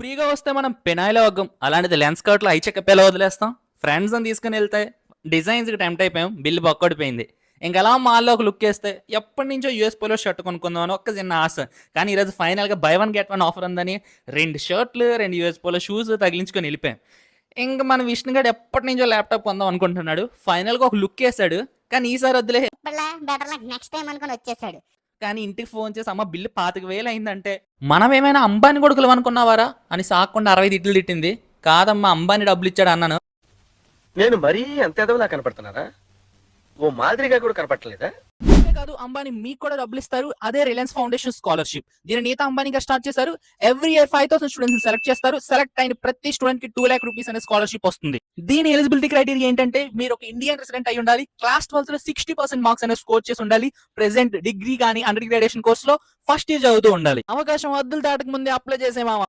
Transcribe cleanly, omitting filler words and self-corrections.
ఫ్రీగా వస్తే మనం పెనాయిలో వగ్గం, అలాంటిది లెన్స్ కర్ట్లో ఐ చెకప్ ఎలా వదిలేస్తాం? ఫ్రెండ్స్ అని తీసుకుని వెళ్తే డిజైన్స్కి టెంప్ట్ అయిపోయాం, బిల్లు బొక్కడిపోయింది. ఇంక అలా మాల్లో ఒక లుక్ వేస్తే ఎప్పటి నుంచో యూఎస్ పోలో షర్ట్ కొనుక్కుందాం అని ఒక్క చిన్న ఆశ. కానీ ఈరోజు ఫైనల్గా by one get one offer ఉందని 2 షర్ట్లు 2 యూఎస్ పోలో షూస్ తగిలించుకొని వెళ్ళిపోయాం. ఇంక మన విష్ణుగాడు ఎప్పటి నుంచో ల్యాప్టాప్ కొందాం అనుకుంటున్నాడు. ఫైనల్గా ఒక లుక్ వేసాడు, కానీ ఈసారి వద్దులే. ఇప్పటిలా బెటర్ లక్ నెక్స్ట్ టైం అనుకుని వచ్చేసాడు. కానీ ఇంటికి ఫోన్ చేసి అమ్మ బిల్లు 25,000 అయిందంటే మనం ఏమైనా అంబానీ కొడుకులు అనుకున్నావారా అని సాకుండా 60 తిట్లు తిట్టింది. కాదమ్మా, అంబానీ డబ్బులు ఇచ్చాడు అన్నాను. నేను మరీ అంత ఎదవలా కనపడుతున్నారా? ఓ మాదిరిగా కూడా కనపడలేదా? కాదు, అంబానీ మీకు కూడా డబ్బులు ఇస్తారు. అదే రిలయన్స్ ఫౌండేషన్ స్కాలర్షిప్. దీని నీతా అంబానీగా స్టార్ట్ చేశారు. ఎవ్రీ ఇయర్ 5,000 స్టూడెంట్స్ సెలెక్ట్ చేస్తారు. సెలెక్ట్ అయిన ప్రతి స్టూడెంట్ కి 2 lakh rupees అనే స్కాలర్షిప్ వస్తుంది. దీని ఎలిజిబిలిటీ క్రైటీరియా ఏంటంటే మీరు ఒక ఇండియన్ రెసిడెంట్ అయి ఉండాలి. క్లాస్ 12 లో 60% మార్క్స్ అనే స్కోర్ చేసి ఉండాలి. ప్రెసెంట్ డిగ్రీ కానీ అండర్ గ్రాడ్యుయేషన్ కోర్స్ లో ఫస్ట్ ఇయర్ చదువుతూ ఉండాలి. అవకాశం వద్దులు దాటక ముందే అప్లై చేసే మామ.